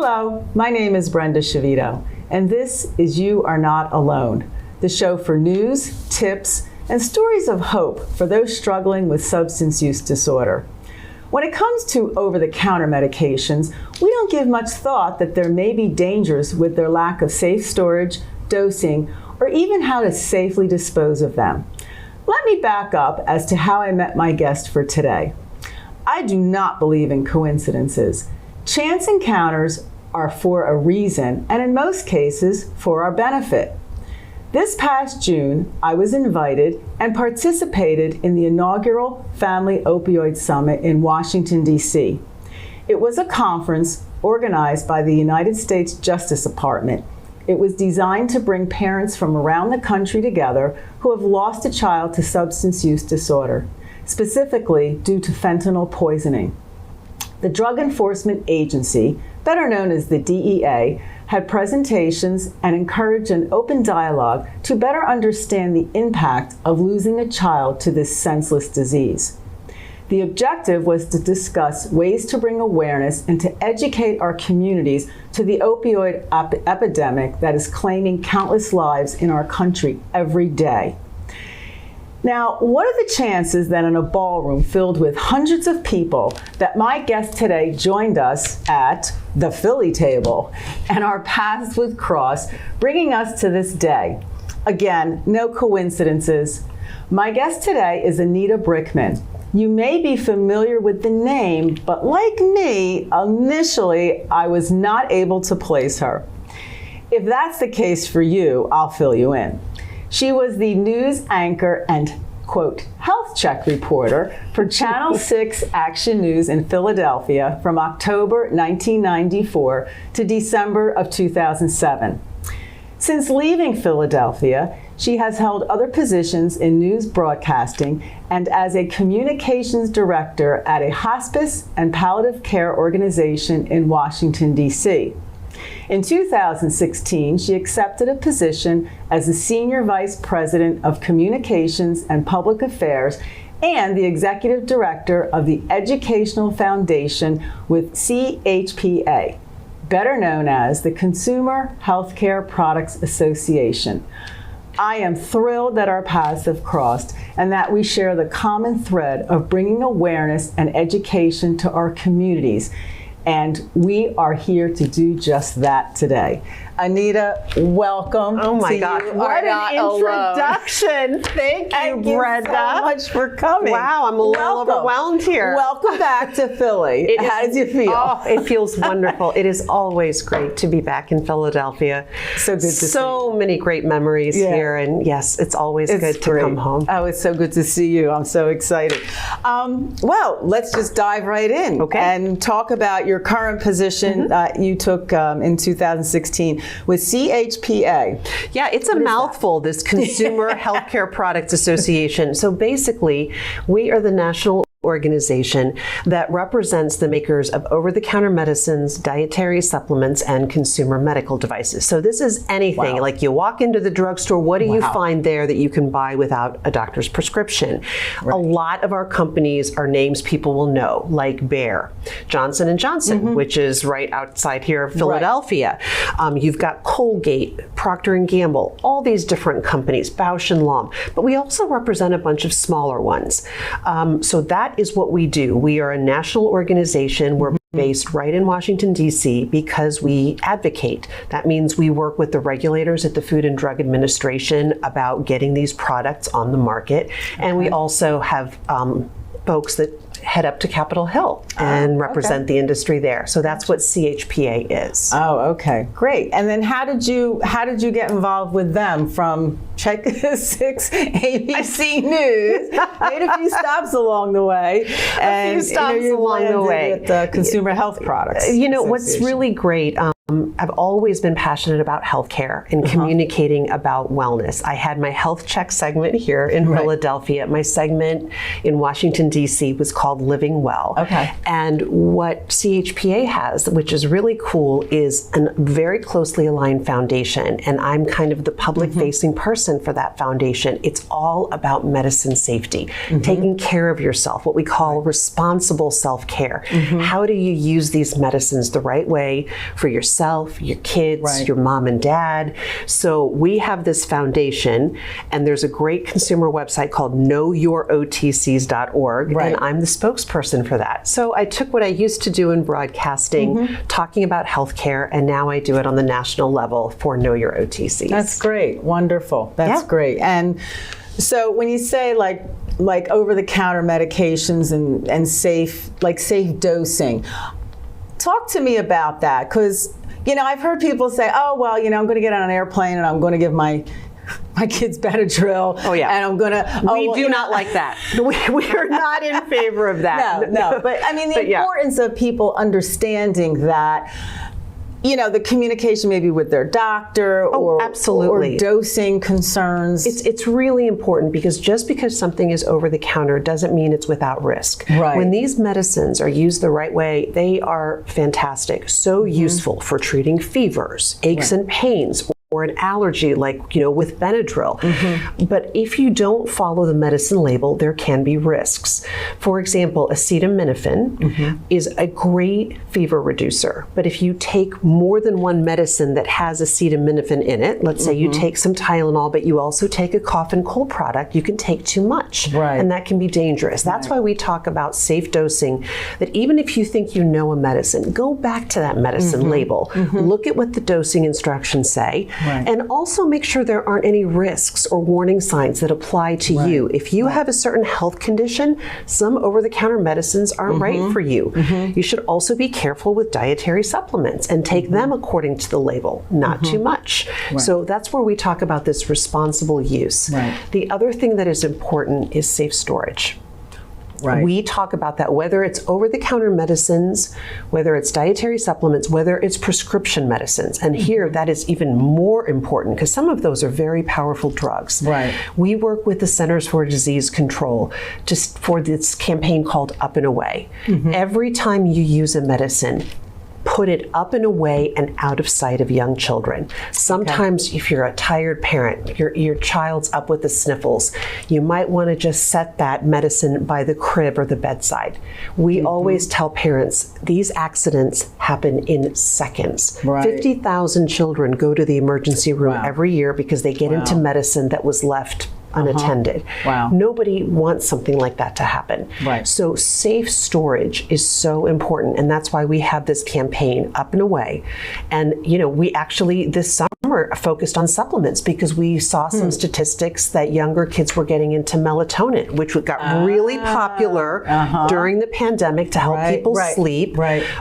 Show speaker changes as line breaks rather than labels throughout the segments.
Hello, my name is Brenda Shavito, and this is You Are Not Alone, the show for news, tips, and stories of hope for those struggling with substance use disorder. When it comes to over-the-counter medications, we don't give much thought that there may be dangers with their lack of safe storage, dosing, or even how to safely dispose of them. Let me back up as to how I met my guest for today. I do not believe in coincidences. Chance encounters are for a reason, and in most cases, for our benefit. This past June, I was invited and participated in the inaugural Family Opioid Summit in Washington, D.C. It was a conference organized by the United States Justice Department. It was designed to bring parents from around the country together who have lost a child to substance use disorder, specifically due to fentanyl poisoning. The Drug Enforcement Agency, better known as the DEA, had presentations and encouraged an open dialogue to better understand the impact of losing a child to this senseless disease. The objective was to discuss ways to bring awareness and to educate our communities to the opioid epidemic that is claiming countless lives in our country every day. Now, what are the chances that in a ballroom filled with hundreds of people that my guest today joined us at the Philly table and our paths would cross, bringing us to this day? Again, no coincidences. My guest today is Anita Brikman. You may be familiar with the name, but like me, initially I was not able to place her. If that's the case for you, I'll fill you in. She was the news anchor and, quote, HealthCheck reporter for Channel 6 Action News in Philadelphia from October 1994 to December of 2007. Since leaving Philadelphia, she has held other positions in news broadcasting and as a communications director at a hospice and palliative care organization in Washington, D.C. In 2016, she accepted a position as the Senior Vice President of Communications and Public Affairs and the Executive Director of the Educational Foundation with CHPA, better known as the Consumer Healthcare Products Association. I am thrilled that our paths have crossed and that we share the common thread of bringing awareness and education to our communities. And we are here to do just that today. Anita, welcome.
Oh my gosh,
what an introduction.
Alone. Thank you,
Thank
Brenda.
you so much for coming.
Wow, I'm a little overwhelmed here.
Welcome back to Philly. How does it feel?
Oh, it feels wonderful. It is always great to be back in Philadelphia.
So good to see you.
So many great memories here, and yes, it's always good to come home.
Oh, it's so good to see you. I'm so excited. Well, let's just dive right in and talk about your current position you took in 2016 with CHPA.
Yeah, it's a mouthful, this Consumer Healthcare Products Association. So basically, we are the national organization that represents the makers of over-the-counter medicines, dietary supplements, and consumer medical devices. So this is anything, like you walk into the drugstore, what do you find there that you can buy without a doctor's prescription? Right. A lot of our companies are names people will know, like Bayer, Johnson & Johnson, which is right outside here of Philadelphia. You've got Colgate, Procter & Gamble, all these different companies, Bausch & Lomb, but we also represent a bunch of smaller ones. So that is what we do. We are a national organization. We're based right in Washington, D.C. because we advocate. That means we work with the regulators at the Food and Drug Administration about getting these products on the market. And we also have folks that head up to Capitol Hill and represent the industry there. So that's what CHPA is.
Oh, okay, great. And then how did you get involved with them from Check 6 ABC News? Made a few stops along the way.
With the Consumer Health Products.
You know,
what's really great, I've always been passionate about healthcare and communicating about wellness. I had my HealthCheck segment here in Philadelphia. My segment in Washington, D.C. was called Living Well.
Okay.
And what CHPA has, which is really cool, is a very closely aligned foundation. And I'm kind of the public-facing person for that foundation. It's all about medicine safety, taking care of yourself, what we call responsible self-care. How do you use these medicines the right way for yourself, your kids, your mom and dad? So we have this foundation, and there's a great consumer website called knowyourotcs.org, and I'm the spokesperson for that. So I took what I used to do in broadcasting, talking about healthcare, and now I do it on the national level for Know Your OTCs.
That's great. Wonderful. That's great. And so when you say like over-the-counter medications and safe dosing, talk to me about that, because I've heard people say, oh, well, I'm going to get on an airplane and I'm going to give my kids Benadryl. Oh, yeah. And I'm going to...
We do not like that. We are not in favor of that.
No. But I mean, the importance of people understanding that, the communication maybe with their doctor or dosing concerns.
It's really important, because just because something is over the counter doesn't mean it's without risk.
Right.
When these medicines are used the right way, they are fantastic, so useful for treating fevers, aches and pains, or an allergy like, with Benadryl. But if you don't follow the medicine label, there can be risks. For example, acetaminophen is a great fever reducer. But if you take more than one medicine that has acetaminophen in it, let's say you take some Tylenol, but you also take a cough and cold product, you can take too much. And that can be dangerous. That's why we talk about safe dosing, that even if you think you know a medicine, go back to that medicine label. Look at what the dosing instructions say. And also make sure there aren't any risks or warning signs that apply to you. If you have a certain health condition, some over-the-counter medicines aren't right for you. You should also be careful with dietary supplements and take them according to the label, not too much. So that's where we talk about this responsible use. The other thing that is important is safe storage. We talk about that, whether it's over-the-counter medicines, whether it's dietary supplements, whether it's prescription medicines. And here, that is even more important, because some of those are very powerful drugs. We work with the Centers for Disease Control just for this campaign called Up and Away. Every time you use a medicine, put it up and away and out of sight of young children. Sometimes if you're a tired parent, your child's up with the sniffles, you might want to just set that medicine by the crib or the bedside. We always tell parents, these accidents happen in seconds. 50,000 children go to the emergency room every year because they get into medicine that was left unattended. Nobody wants something like that to happen. So safe storage is so important, and that's why we have this campaign, Up and Away. And we actually this summer focused on supplements, because we saw some statistics that younger kids were getting into melatonin, which got really popular during the pandemic to help people sleep.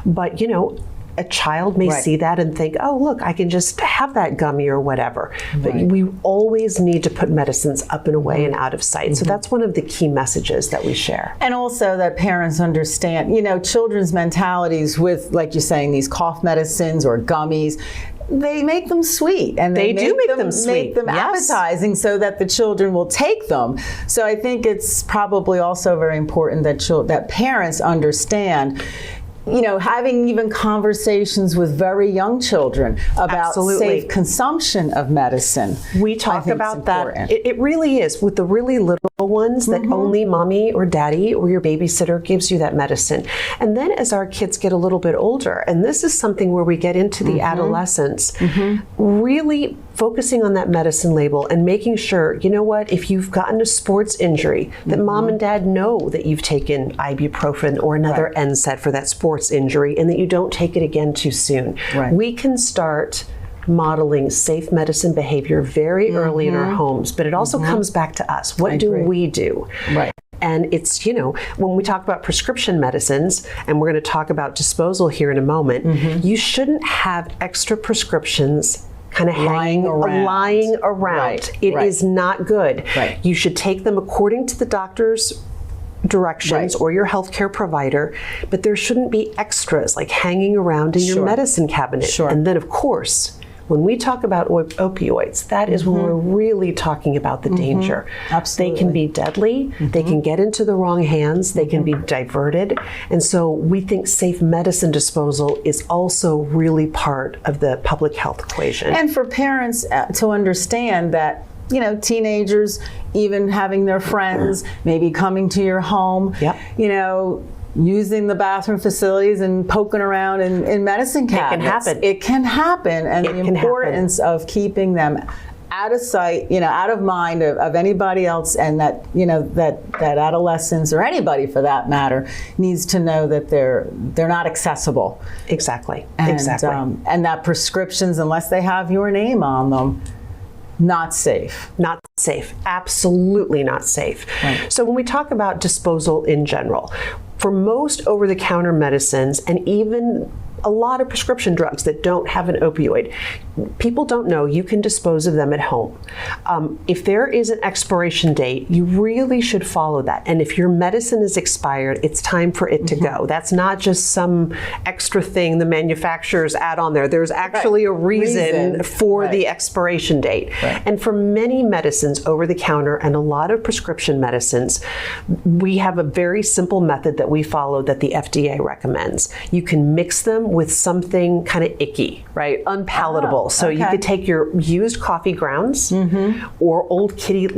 But a child may see that and think, oh, look, I can just have that gummy or whatever. But we always need to put medicines up and away and out of sight. So that's one of the key messages that we share.
And also that parents understand, children's mentalities with, like you're saying, these cough medicines or gummies. They make them sweet, and they do make them sweet, make them appetizing, so that the children will take them. So I think it's probably also very important that parents understand, having even conversations with very young children about safe consumption of medicine.
We talk about that. It really is, with the really little ones, that only mommy or daddy or your babysitter gives you that medicine. And then as our kids get a little bit older, and this is something where we get into the adolescence, really focusing on that medicine label and making sure, if you've gotten a sports injury, that mom and dad know that you've taken ibuprofen or another NSAID for that sports injury, and that you don't take it again too soon. We can start modeling safe medicine behavior very early in our homes, but it also comes back to us. What do we do? And it's, when we talk about prescription medicines, and we're going to talk about disposal here in a moment, you shouldn't have extra prescriptions kind of lying around. It is not good. You should take them according to the doctor's directions or your healthcare provider, but there shouldn't be extras like hanging around in your medicine cabinet. And then, of course, when we talk about opioids, that is when we're really talking about the danger.
Absolutely.
They can be deadly, they can get into the wrong hands, they can be diverted. And so we think safe medicine disposal is also really part of the public health equation.
And for parents to understand that, you know, teenagers, even having their friends, maybe coming to your home, you know, using the bathroom facilities and poking around in medicine cabinets. It can happen. And the importance of keeping them out of sight, you know, out of mind of anybody else, and that, you know, that adolescents or anybody for that matter needs to know that they're not accessible.
Exactly.
And that prescriptions, unless they have your name on them, not safe.
Not safe. Absolutely not safe.
Right.
So when we talk about disposal in general, for most over-the-counter medicines and even a lot of prescription drugs that don't have an opioid, people don't know you can dispose of them at home. If there is an expiration date, you really should follow that. And if your medicine is expired, it's time for it to go. That's not just some extra thing the manufacturers add on there. There's actually a reason for the expiration date. And for many medicines over the counter and a lot of prescription medicines, we have a very simple method that we follow that the FDA recommends. You can mix them with something kind of icky, right? Unpalatable. So you could take your used coffee grounds or old kitty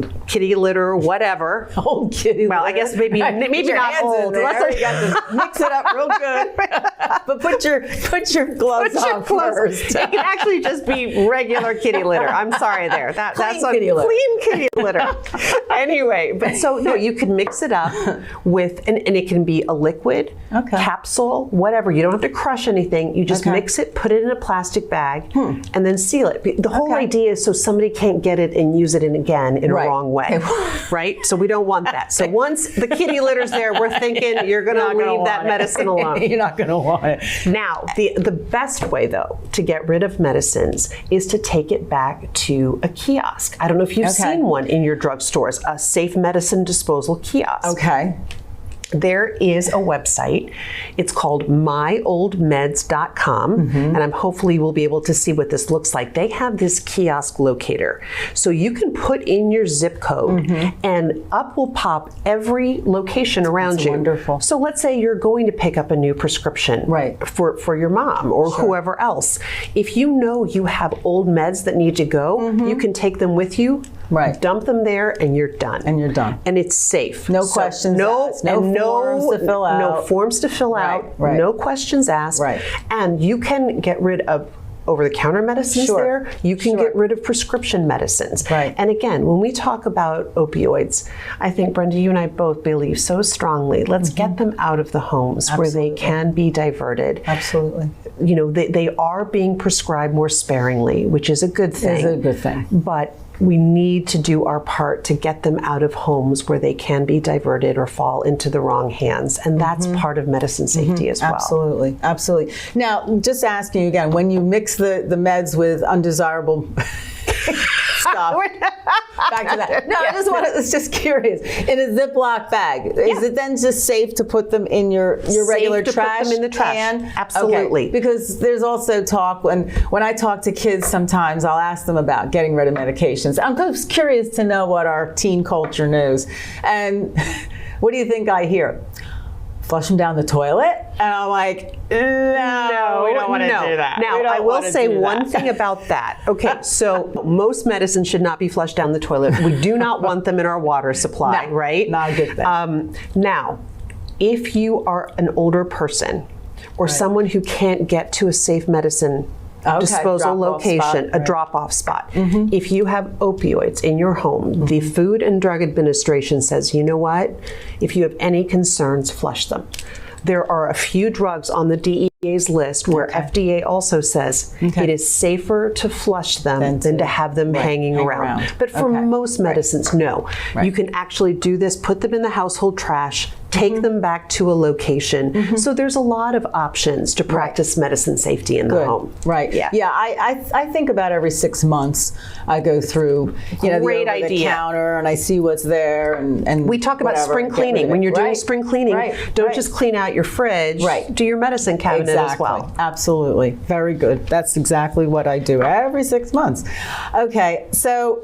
litter, whatever.
Old kitty litter.
Well, I guess maybe not old.
You got to mix it up real good. But put your gloves on first.
It can actually just be regular kitty litter. I'm sorry there. That's
kitty litter.
Clean kitty litter. Anyway, but so no, you can mix it up with, and it can be a liquid, capsule, whatever. You don't have to crush anything. You just mix it, put it in a plastic bag, and then seal it. The whole idea is so somebody can't get it and use it again in a wrong way, right? So we don't want that. So once the kitty litter's there, we're thinking you're going to leave that medicine alone.
You're not going to want it.
Now, the best way, though, to get rid of medicines is to take it back to a kiosk. I don't know if you've seen one in your drugstores, a safe medicine disposal kiosk. There is a website. It's called myoldmeds.com, and hopefully we'll be able to see what this looks like. They have this kiosk locator. So you can put in your zip code and up will pop every location around you.
Wonderful.
So let's say you're going to pick up a new prescription for your mom or whoever else. If you know you have old meds that need to go, you can take them with you, dump them there, and you're done. And it's safe.
No questions asked. No forms to fill out.
No forms to fill out. No questions asked. And you can get rid of over-the-counter medicines there. You can get rid of prescription medicines. And again, when we talk about opioids, I think, Brenda, you and I both believe so strongly, let's get them out of the homes where they can be diverted. You know, they are being prescribed more sparingly, which is a good thing.
It is a good thing.
But we need to do our part to get them out of homes where they can be diverted or fall into the wrong hands. And that's part of medicine safety as well.
Absolutely. Now, just asking you again, when you mix the meds with undesirable stuff, back to that. No, I was just curious. In a Ziploc bag, is it then just safe to put them in your regular trash?
Put them in the trash.
Can?
Absolutely.
Because there's also talk, when I talk to kids sometimes, I'll ask them about getting rid of medications. I'm just curious to know what our teen culture knows. And what do you think I hear? Flush them down the toilet? And I'm like, no, we don't want to do that.
Now, I will say one thing about that. Okay, so most medicine should not be flushed down the toilet. We do not want them in our water supply, right?
Not a good thing.
Now, if you are an older person or someone who can't get to a safe medicine disposal location, a drop-off spot. If you have opioids in your home, the Food and Drug Administration says, you know what? If you have any concerns, flush them. There are a few drugs on the DEA FDA's list, where FDA also says it is safer to flush them than to have them hanging around. But for most medicines, no. You can actually do this, put them in the household trash, take them back to a location. So there's a lot of options to practice medicine safety in the home.
Right. Yeah. I think about every 6 months I go through, the over-the-counter, and I see what's there. And
we talk about spring cleaning. When you're doing spring cleaning, don't just clean out your fridge. Do your medicine cabinet as well.
Absolutely. Very good. That's exactly what I do every 6 months. Okay. So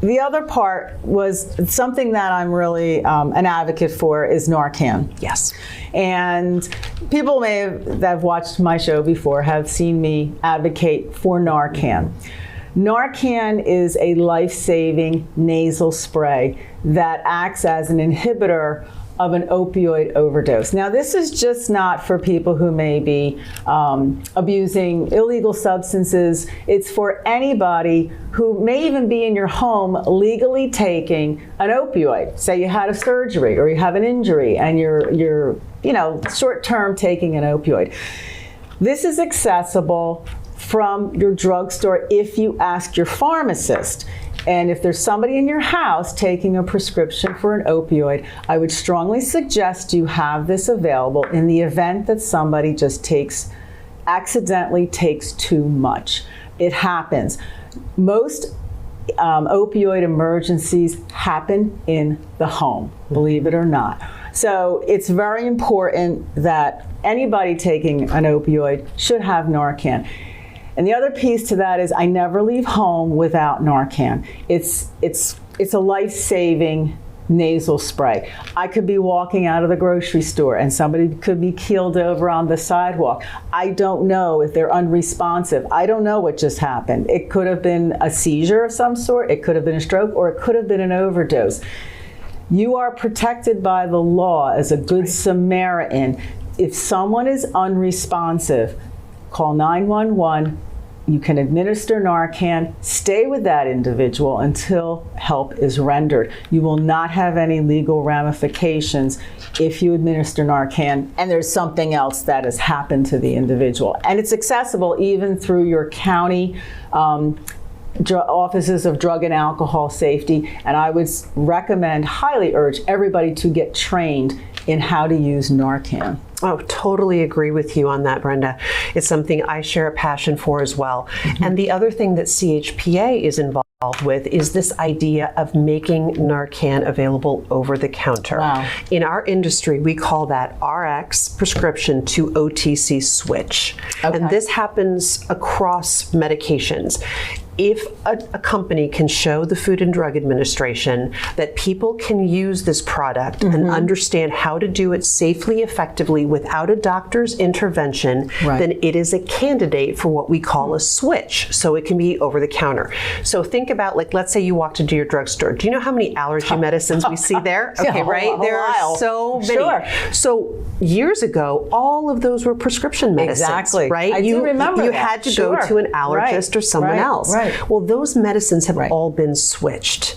the other part was something that I'm really an advocate for is Narcan.
Yes.
And people that have watched my show before have seen me advocate for Narcan. Narcan is a life-saving nasal spray that acts as an inhibitor of an opioid overdose. Now, this is just not for people who may be abusing illegal substances. It's for anybody who may even be in your home legally taking an opioid. Say you had a surgery or you have an injury and you're short-term taking an opioid. This is accessible from your drugstore if you ask your pharmacist. And if there's somebody in your house taking a prescription for an opioid, I would strongly suggest you have this available in the event that somebody just accidentally takes too much. It happens. Most opioid emergencies happen in the home, believe it or not. So it's very important that anybody taking an opioid should have Narcan. And the other piece to that is I never leave home without Narcan. It's a life-saving nasal spray. I could be walking out of the grocery store and somebody could be keeled over on the sidewalk. I don't know if they're unresponsive. I don't know what just happened. It could have been a seizure of some sort, it could have been a stroke, or it could have been an overdose. You are protected by the law as a good Samaritan. If someone is unresponsive, call 911. You can administer Narcan, stay with that individual until help is rendered. You will not have any legal ramifications if you administer Narcan and there's something else that has happened to the individual. And it's accessible even through your county offices of drug and alcohol safety. And I would recommend, highly urge everybody to get trained in how to use Narcan.
Oh, totally agree with you on that, Brenda. It's something I share a passion for as well. And the other thing that CHPA is involved with is this idea of making Narcan available over the counter.
Wow.
In our industry, we call that RX prescription to OTC switch.
Okay.
And this happens across medications. If a company can show the Food and Drug Administration that people can use this product and understand how to do it safely, effectively, without a doctor's intervention, then it is a candidate for what we call a switch. So it can be over the counter. So think about, like, let's say you walked into your drugstore. Do you know how many allergy medicines we see there? Okay, right? There are so many.
Sure.
So years ago, all of those were prescription medicines.
Exactly.
Right?
I do remember
you
that.
had to go to an allergist or someone else.
Right.
Well, those medicines have all been switched.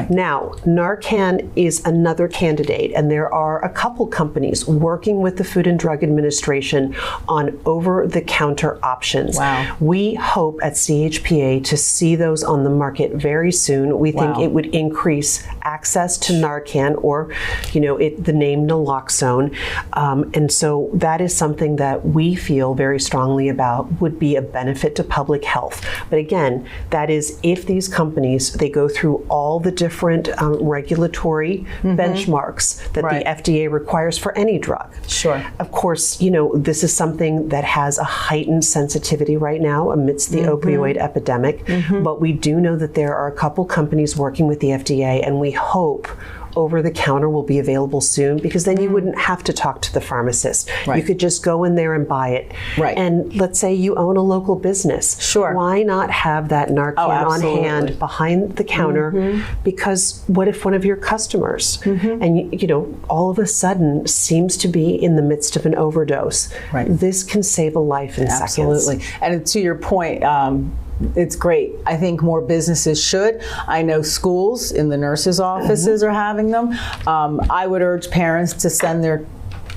Now, Narcan is another candidate, and there are a couple companies working with the Food and Drug Administration on over-the-counter options.
Wow.
We hope at CHPA to see those on the market very soon. We think it would increase access to Narcan, or, the name naloxone. And so that is something that we feel very strongly about would be a benefit to public health. But again, that is if these companies, they go through all the different regulatory benchmarks that the FDA requires for any drug.
Sure.
Of course, this is something that has a heightened sensitivity right now amidst the opioid epidemic, but we do know that there are a couple companies working with the FDA, and we hope over the counter will be available soon, because then you wouldn't have to talk to the pharmacist. You could just go in there and buy it. And let's say you own a local business.
Sure.
Why not have that Narcan on hand behind the counter? Because what if one of your customers, and all of a sudden seems to be in the midst of an overdose? This can save a life in seconds.
Absolutely. And to your point, it's great. I think more businesses should. I know schools in the nurses' offices are having them. I would urge parents to send their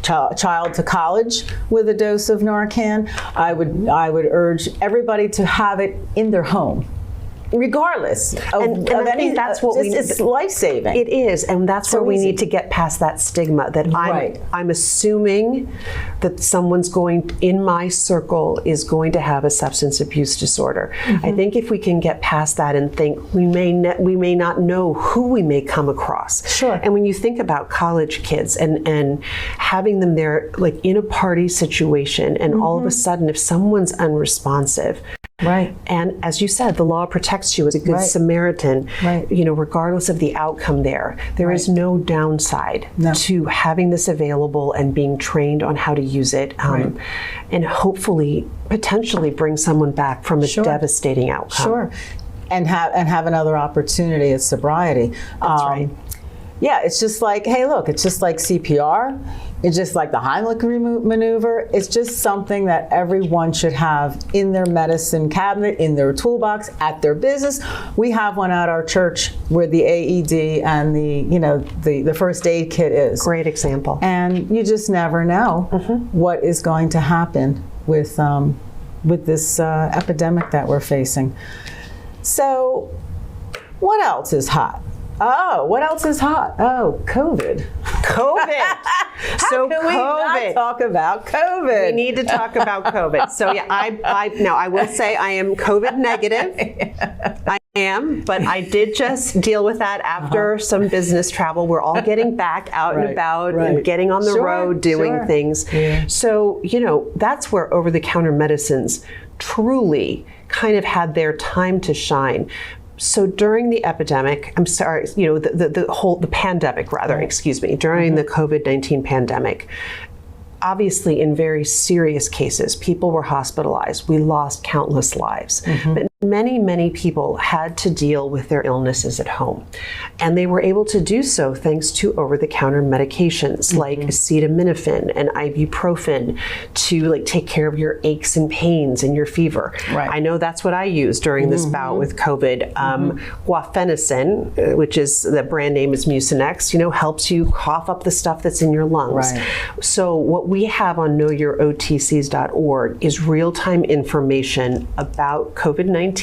child to college with a dose of Narcan. I would urge everybody to have it in their home, regardless of
I
any.
think that's what we need.
It's life-saving.
It is, and that's where we need to get past that stigma that
Right.
I'm assuming that someone's in my circle is going to have a substance abuse disorder. I think if we can get past that and think we may not know who we may come across.
Sure.
And when you think about college kids and having them there like in a party situation, and all of a sudden if someone's unresponsive,
Right.
and as you said, the law protects you as a good Samaritan,
Right.
regardless of the outcome there. There is no downside to having this available and being trained on how to use it, and hopefully, potentially bring someone back from a devastating outcome.
Sure. And have another opportunity at sobriety.
That's right.
Yeah, it's just like, hey, look, it's just like CPR. It's just like the Heimlich maneuver. It's just something that everyone should have in their medicine cabinet, in their toolbox, at their business. We have one at our church where the AED and the first aid kit is.
Great example.
And you just never know what is going to happen with this epidemic that we're facing. So, what else is hot? Oh, what else is hot? Oh, COVID.
COVID.
How can we not talk about COVID?
We need to talk about COVID. So yeah, I will say I am COVID negative. I am, but I did just deal with that after some business travel. We're all getting back out and about and getting on the road doing things. Yeah. So, that's where over-the-counter medicines truly kind of had their time to shine. So during the epidemic, the pandemic rather, excuse me, during the COVID-19 pandemic, obviously in very serious cases, people were hospitalized. We lost countless lives. But many, many people had to deal with their illnesses at home. And they were able to do so thanks to over-the-counter medications like acetaminophen and ibuprofen to take care of your aches and pains and your fever. Right. I know that's what I used during this bout with COVID. Guafenicin, which is the brand name is Mucinex, helps you cough up the stuff that's in your lungs. Right. So what we have on knowyouroTCs.org is real-time information about COVID-19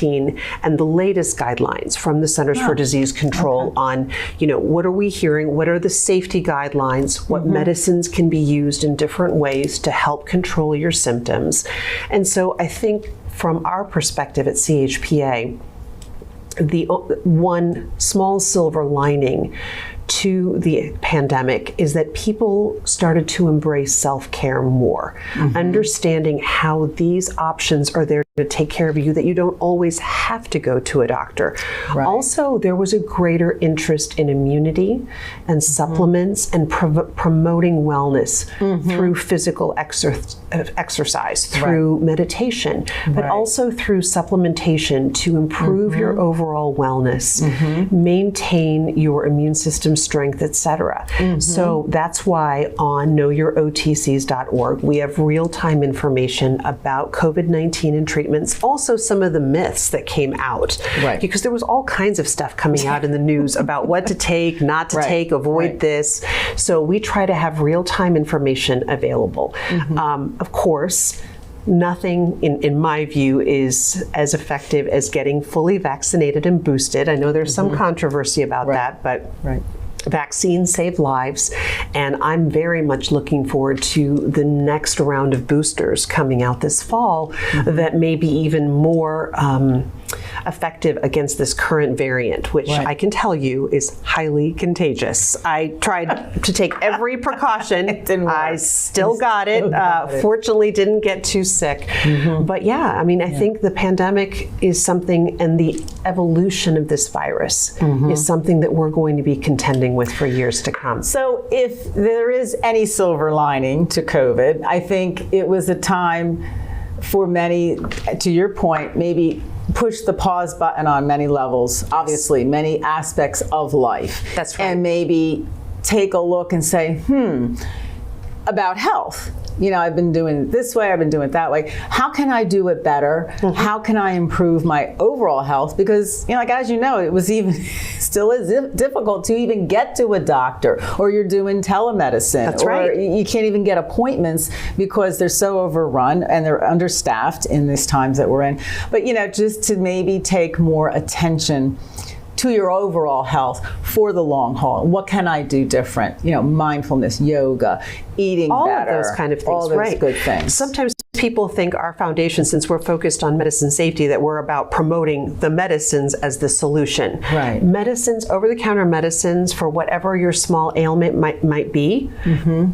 and the latest guidelines from the Centers for Disease Control on, what are we hearing? What are the safety guidelines? What medicines can be used in different ways to help control your symptoms? And so I think from our perspective at CHPA, the one small silver lining to the pandemic is that people started to embrace self-care more, understanding how these options are there to take care of you, that you don't always have to go to a doctor. Right. Also, there was a greater interest in immunity and supplements and promoting wellness through physical exercise, through meditation, but also through supplementation to improve your overall wellness, maintain your immune system strength, etc. So that's why on knowyouroTCs.org we have real-time information about COVID-19 and treatments, also some of the myths that came out, because there was all kinds of stuff coming out in the news about what to take, not to take, avoid this. So we try to have real-time information available. Of course, nothing, in my view, is as effective as getting fully vaccinated and boosted. I know there's some controversy about that, but vaccines save lives, and I'm very much looking forward to the next round of boosters coming out this fall that may be even more effective against this current variant, which I can tell you is highly contagious. I tried to take every precaution. I still got it. Fortunately, didn't get too sick. But yeah, I mean, I think the pandemic is something, and the evolution of this virus is something that we're going to be contending with for years to come.
So if there is any silver lining to COVID, I think it was a time for many, to your point, maybe push the pause button on many levels, obviously, many aspects of life.
That's right.
And maybe take a look and say, about health. I've been doing it this way, I've been doing it that way. How can I do it better? How can I improve my overall health? Because, as you know, it was even still is difficult to even get to a doctor, or you're doing telemedicine.
That's
or
right.
You can't even get appointments because they're so overrun and they're understaffed in these times that we're in. But, just to maybe take more attention to your overall health for the long haul. What can I do different? Mindfulness, yoga, eating
all
better.
All of those kind of things,
all those
right.
good things.
Sometimes people think our foundation, since we're focused on medicine safety, that we're about promoting the medicines as the solution.
Right.
Medicines, over-the-counter medicines, for whatever your small ailment might be,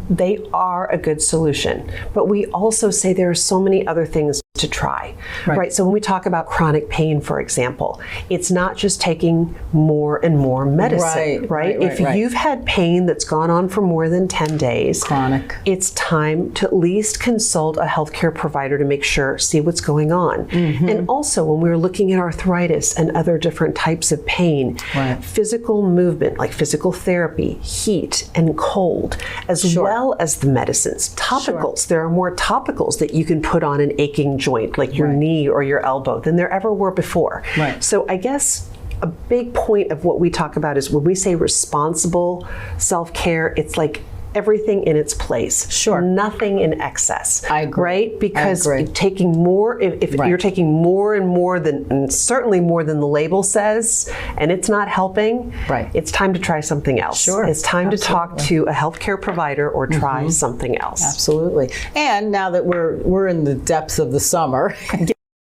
they are a good solution. But we also say there are so many other things to try, right? So when we talk about chronic pain, for example, it's not just taking more and more medicine, right? If you've had pain that's gone on for more than 10 days,
chronic,
it's time to at least consult a healthcare provider to make sure, see what's going on. And also, when we were looking at arthritis and other different types of pain, physical movement, like physical therapy, heat and cold, as well as the medicines. Topicals, there are more topicals that you can put on an aching joint, like your knee or your elbow, than there ever were before. So I guess a big point of what we talk about is when we say responsible self-care, it's like everything in its place. Nothing in excess.
I agree.
Right? Because
I agree.
taking more, if you're taking more and more than, and certainly more than the label says, and it's not helping, it's time to try something else. It's time to talk to a healthcare provider or try something else.
Absolutely. And now that we're in the depths of the summer,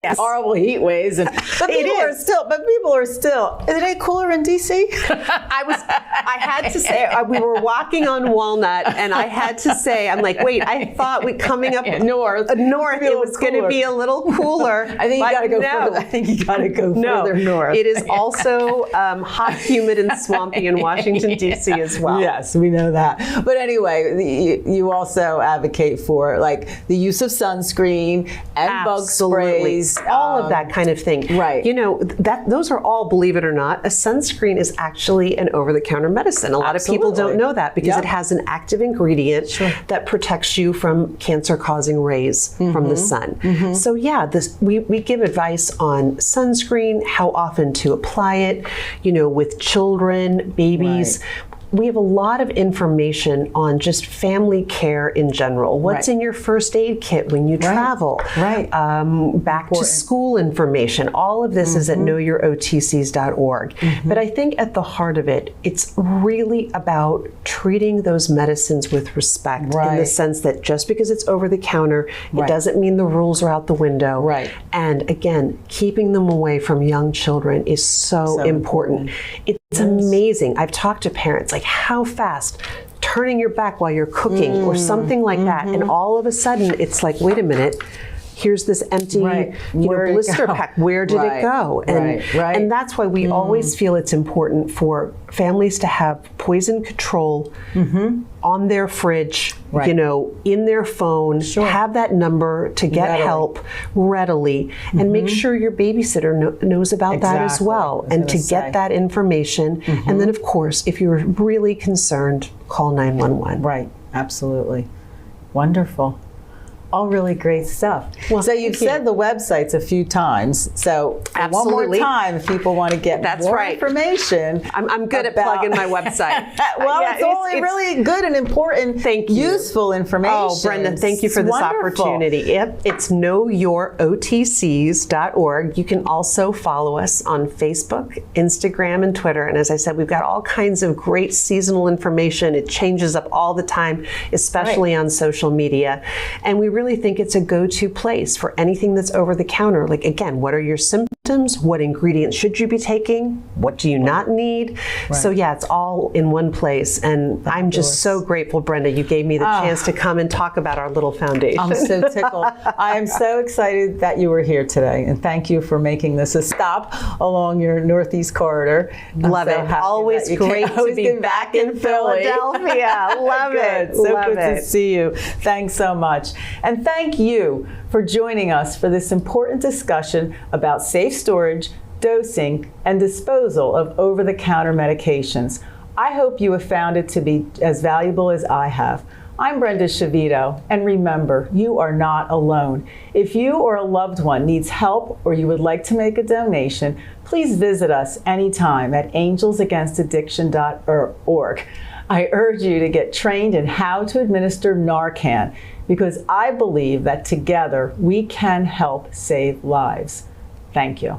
horrible heat waves, but people are still. Is it any cooler in DC?
I had to say, we were walking on Walnut, and I had to say, I'm like, wait, I thought coming up north, it was going to be a little cooler.
I think you got to go further. I think you got to go further north.
It is also hot, humid, and swampy in Washington, D.C. as well.
Yes, we know that. But anyway, you also advocate for like the use of sunscreen and bug sprays.
All of that kind of thing. Those are all, believe it or not, a sunscreen is actually an over-the-counter medicine. A lot of people don't know that because it has an active ingredient that protects you from cancer-causing rays from the sun. So we give advice on sunscreen, how often to apply it, with children, babies. We have a lot of information on just family care in general. What's in your first aid kit when you travel? Back to school information. All of this is at knowyourotcs.org. But I think at the heart of it, it's really about treating those medicines with respect in the sense that just because it's over the counter, it doesn't mean the rules are out the window. And again, keeping them away from young children is so important. It's amazing. I've talked to parents, like how fast turning your back while you're cooking or something like that. And all of a sudden it's like, wait a minute, here's this empty blister pack. Where did it go? And that's why we always feel it's important for families to have poison control on their fridge, in their phone, have that number to get help readily, and make sure your babysitter knows about that as well, and to get that information. And then, of course, if you're really concerned, call 911.
Absolutely. Wonderful. All really great stuff. Well, so you've said the websites a few times. So one more time, if people want to get more information.
I'm good at plugging my website.
It's only really good and important, useful information.
Oh, Brenda, thank you for this opportunity. It's knowyourotcs.org. You can also follow us on Facebook, Instagram, and Twitter. And as I said, we've got all kinds of great seasonal information. It changes up all the time, especially on social media. And we really think it's a go-to place for anything that's over the counter. Like, again, what are your symptoms? What ingredients should you be taking? What do you not need? So it's all in one place. And I'm just so grateful, Brenda, you gave me the chance to come and talk about our little foundation.
I'm so tickled. I am so excited that you were here today. And thank you for making this a stop along your Northeast corridor.
Love it. Always great to be back in Philadelphia. Love it.
So good to see you. Thanks so much. And thank you for joining us for this important discussion about safe storage, dosing, and disposal of over-the-counter medications. I hope you have found it to be as valuable as I have. I'm Brenda Shavito, and remember, you are not alone. If you or a loved one needs help or you would like to make a donation, please visit us anytime at angelsagainstaddiction.org. I urge you to get trained in how to administer Narcan because I believe that together we can help save lives. Thank you.